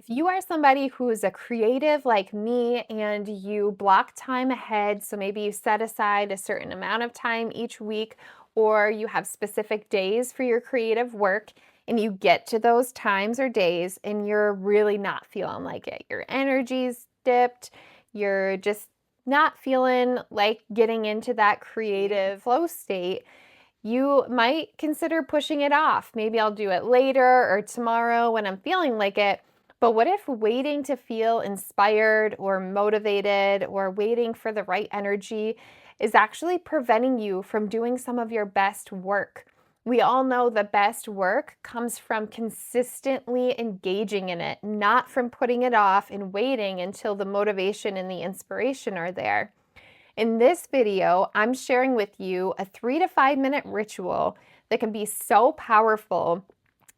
If you are somebody who is a creative like me and you block time ahead, so maybe you set aside a certain amount of time each week, or you have specific days for your creative work, and you get to those times or days and you're really not feeling like it. Your energy's dipped, you're just not feeling like getting into that creative flow state. You might consider pushing it off. Maybe I'll do it later or tomorrow when I'm feeling like it. But what if waiting to feel inspired or motivated or waiting for the right energy is actually preventing you from doing some of your best work? We all know the best work comes from consistently engaging in it, not from putting it off and waiting until the motivation and the inspiration are there. In this video, I'm sharing with you a 3 to 5 minute ritual that can be so powerful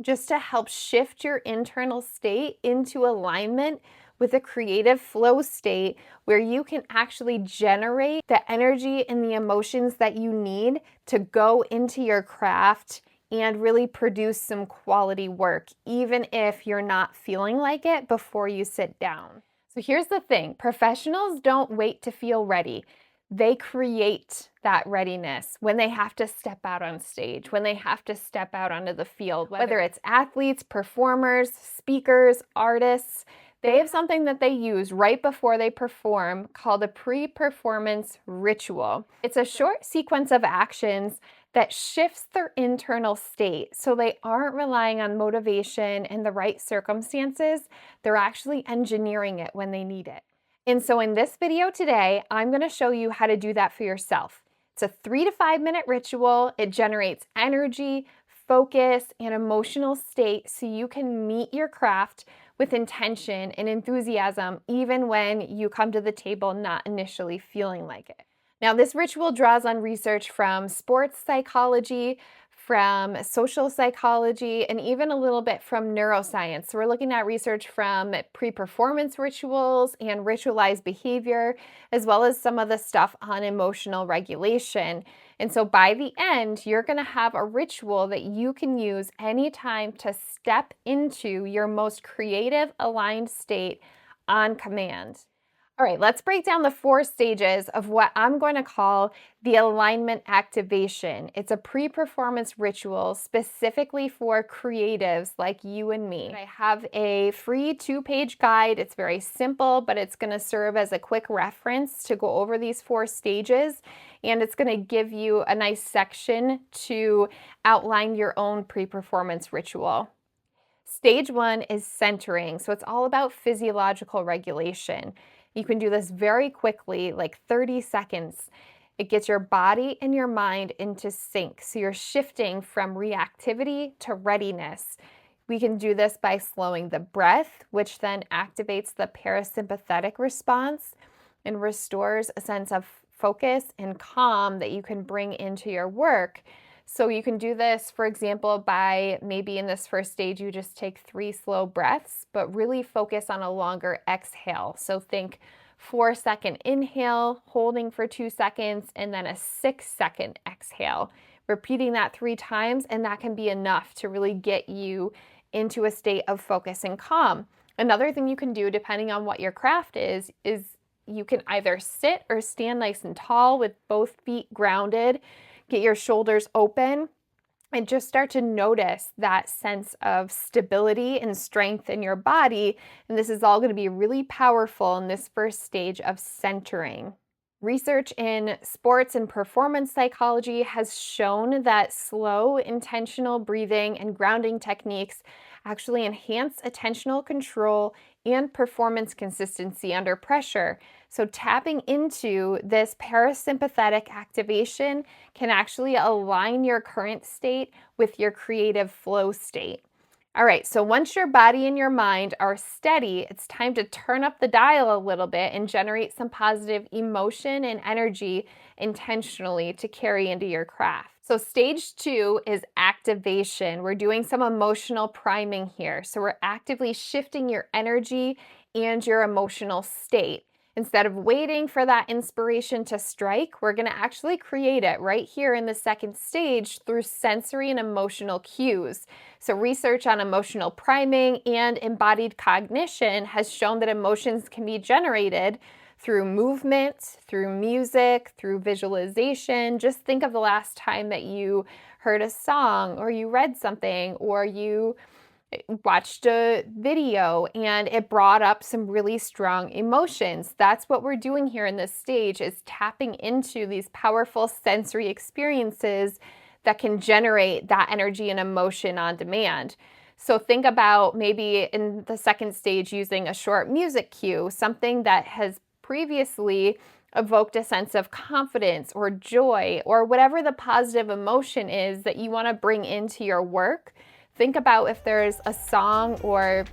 just to help shift your internal state into alignment with a creative flow state where you can actually generate the energy and the emotions that you need to go into your craft and really produce some quality work, even if you're not feeling like it before you sit down. So here's the thing, professionals don't wait to feel ready. They create that readiness when they have to step out on stage, when they have to step out onto the field, whether it's athletes, performers, speakers, artists. They have something that they use right before they perform called a pre-performance ritual. It's a short sequence of actions that shifts their internal state so they aren't relying on motivation and the right circumstances. They're actually engineering it when they need it. And so in this video today, I'm going to show you how to do that for yourself. It's a 3 to 5 minute ritual. It generates energy, focus, and emotional state so you can meet your craft with intention and enthusiasm, even when you come to the table not initially feeling like it. Now, this ritual draws on research from sports psychology, from social psychology, and even a little bit from neuroscience. So we're looking at research from pre-performance rituals and ritualized behavior, as well as some of the stuff on emotional regulation. And so by the end, you're going to have a ritual that you can use anytime to step into your most creative, aligned state on command. All right, let's break down the 4 stages of what I'm going to call the alignment activation. It's a pre-performance ritual specifically for creatives like you and me. I have a free 2-page guide. It's very simple, but it's going to serve as a quick reference to go over these 4 stages, and it's going to give you a nice section to outline your own pre-performance ritual. Stage 1 is centering, so it's all about physiological regulation. You can do this very quickly, like 30 seconds. It gets your body and your mind into sync. So you're shifting from reactivity to readiness. We can do this by slowing the breath, which then activates the parasympathetic response and restores a sense of focus and calm that you can bring into your work. So you can do this, for example, by maybe in this first stage, you just take 3 slow breaths, but really focus on a longer exhale. So think 4-second inhale, holding for 2 seconds, and then a 6-second exhale. Repeating that 3 times, and that can be enough to really get you into a state of focus and calm. Another thing you can do, depending on what your craft is you can either sit or stand nice and tall with both feet grounded. Get your shoulders open and just start to notice that sense of stability and strength in your body. And this is all going to be really powerful in this first stage of centering. Research in sports and performance psychology has shown that slow, intentional breathing and grounding techniques actually enhance attentional control and performance consistency under pressure. So tapping into this parasympathetic activation can actually align your current state with your creative flow state. All right, so once your body and your mind are steady, it's time to turn up the dial a little bit and generate some positive emotion and energy intentionally to carry into your craft. So stage 2 is activation. We're doing some emotional priming here. So we're actively shifting your energy and your emotional state. Instead of waiting for that inspiration to strike, we're going to actually create it right here in the second stage through sensory and emotional cues. So research on emotional priming and embodied cognition has shown that emotions can be generated through movement, through music, through visualization. Just think of the last time that you heard a song or you read something or you watched a video and it brought up some really strong emotions. That's what we're doing here in this stage, is tapping into these powerful sensory experiences that can generate that energy and emotion on demand. So think about maybe in the second stage using a short music cue, something that has previously evoked a sense of confidence or joy or whatever the positive emotion is that you want to bring into your work. Think about if there's a song or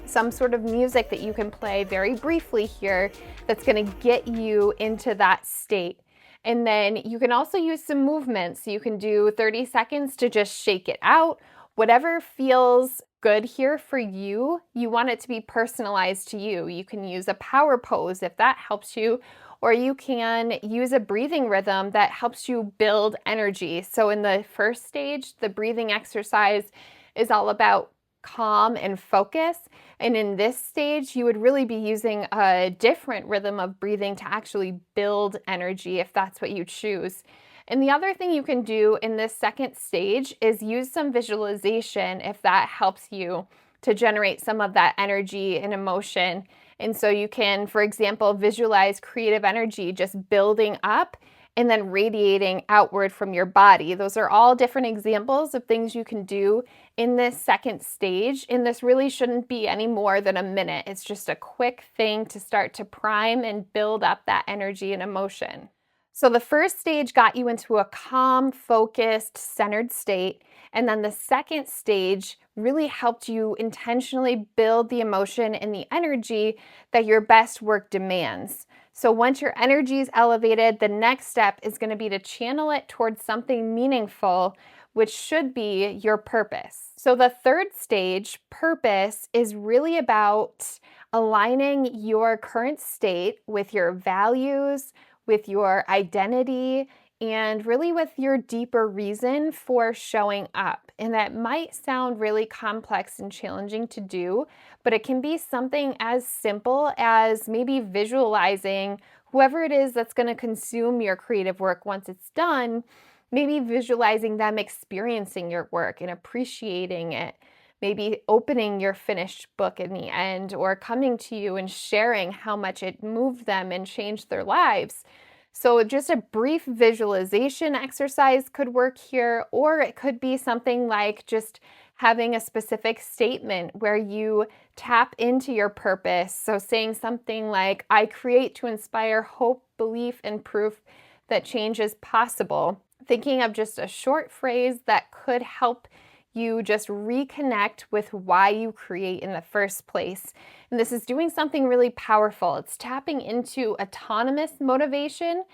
some sort of music that you can play very briefly here that's going to get you into that state. And then you can also use some movements. You can do 30 seconds to just shake it out. Whatever feels good here for you, you want it to be personalized to you. You can use a power pose if that helps you, or you can use a breathing rhythm that helps you build energy. So in the first stage, the breathing exercise is all about calm and focus. And in this stage, you would really be using a different rhythm of breathing to actually build energy if that's what you choose. And the other thing you can do in this second stage is use some visualization if that helps you to generate some of that energy and emotion. And so you can, for example, visualize creative energy just building up and then radiating outward from your body. Those are all different examples of things you can do in this second stage. And this really shouldn't be any more than a minute. It's just a quick thing to start to prime and build up that energy and emotion. So the first stage got you into a calm, focused, centered state. And then the second stage really helped you intentionally build the emotion and the energy that your best work demands. So once your energy is elevated, the next step is going to be to channel it towards something meaningful, which should be your purpose. So the third stage, purpose, is really about aligning your current state with your values, with your identity, and really with your deeper reason for showing up. And that might sound really complex and challenging to do, but it can be something as simple as maybe visualizing whoever it is that's going to consume your creative work once it's done, maybe visualizing them experiencing your work and appreciating it. Maybe opening your finished book in the end, or coming to you and sharing how much it moved them and changed their lives. So just a brief visualization exercise could work here, or it could be something like just having a specific statement where you tap into your purpose. So saying something like, I create to inspire hope, belief, and proof that change is possible. Thinking of just a short phrase that could help you just reconnect with why you create in the first place. And this is doing something really powerful. It's tapping into autonomous motivation,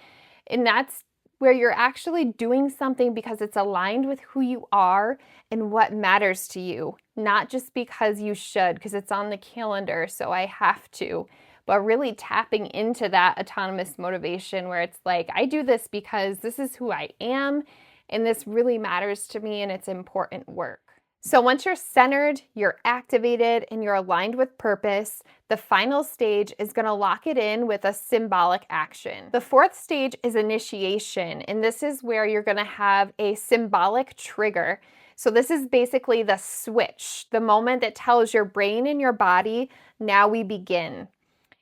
and that's where you're actually doing something because it's aligned with who you are and what matters to you, not just because you should, because it's on the calendar, so I have to, but really tapping into that autonomous motivation where it's like, I do this because this is who I am, and this really matters to me, and it's important work. So once you're centered, you're activated, and you're aligned with purpose, the final stage is going to lock it in with a symbolic action. The fourth stage is initiation, and this is where you're going to have a symbolic trigger. So this is basically the switch, the moment that tells your brain and your body, now we begin.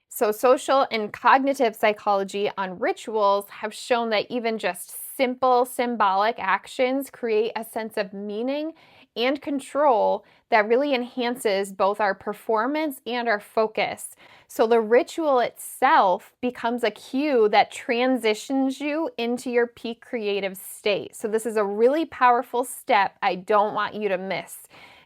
So social and cognitive psychology on rituals have shown that even just simple symbolic actions create a sense of meaning and control that really enhances both our performance and our focus. So the ritual itself becomes a cue that transitions you into your peak creative state. So this is a really powerful step I don't want you to miss.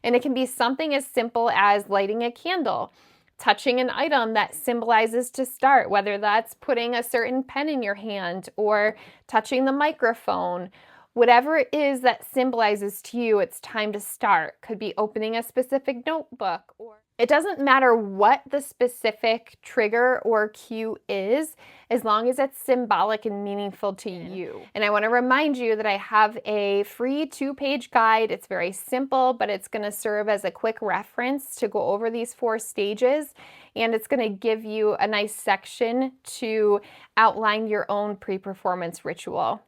And it can be something as simple as lighting a candle, touching an item that symbolizes to start, whether that's putting a certain pen in your hand or touching the microphone. Whatever it is that symbolizes to you, it's time to start. Could be opening a specific notebook or It doesn't matter what the specific trigger or cue is, as long as it's symbolic and meaningful to you. And I want to remind you that I have a free 2-page guide. It's very simple, but it's going to serve as a quick reference to go over these 4 stages. And it's going to give you a nice section to outline your own pre-performance ritual.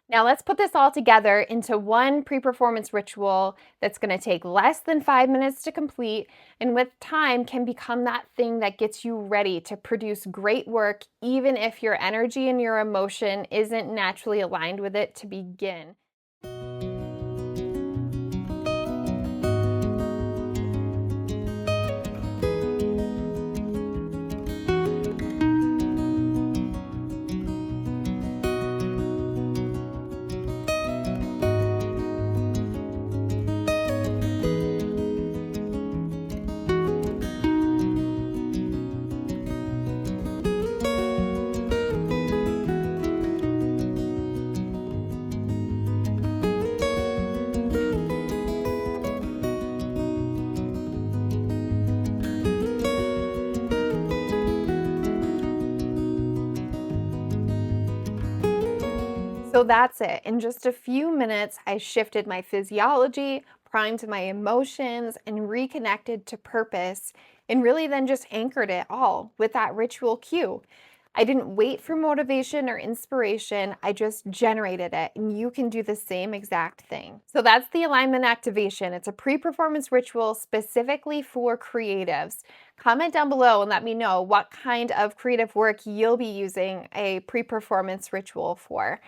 Now let's put this all together into one pre-performance ritual that's going to take less than 5 minutes to complete, and with time can become that thing that gets you ready to produce great work, even if your energy and your emotion isn't naturally aligned with it to begin. So that's it. In just a few minutes, I shifted my physiology, primed my emotions, and reconnected to purpose, and really then just anchored it all with that ritual cue. I didn't wait for motivation or inspiration, I just generated it, and you can do the same exact thing. So that's the alignment activation. It's a pre-performance ritual specifically for creatives. Comment down below and let me know what kind of creative work you'll be using a pre-performance ritual for.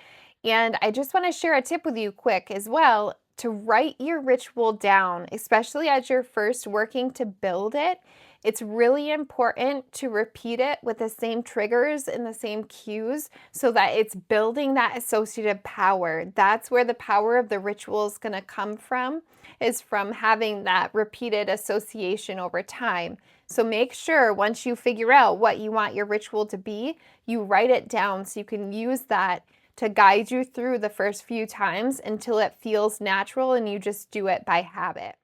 And I just want to share a tip with you quick as well to write your ritual down, especially as you're first working to build it. It's really important to repeat it with the same triggers and the same cues so that it's building that associative power. That's where the power of the ritual is going to come from, is from having that repeated association over time. So make sure once you figure out what you want your ritual to be, you write it down so you can use that to guide you through the first few times until it feels natural and you just do it by habit.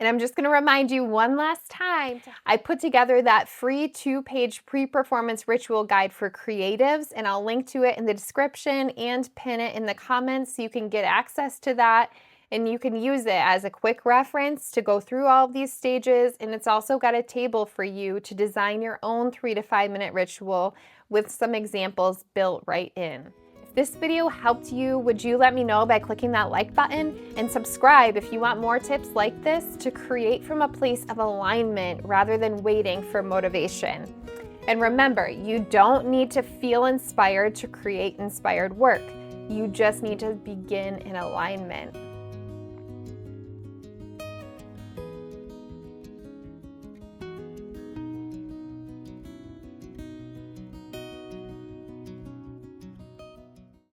And I'm just going to remind you one last time, I put together that free 2-page pre-performance ritual guide for creatives, and I'll link to it in the description and pin it in the comments so you can get access to that. And you can use it as a quick reference to go through all of these stages. And it's also got a table for you to design your own 3 to 5 minute ritual with some examples built right in. If this video helped you, would you let me know by clicking that like button, and subscribe if you want more tips like this to create from a place of alignment rather than waiting for motivation. And remember, you don't need to feel inspired to create inspired work. You just need to begin in alignment.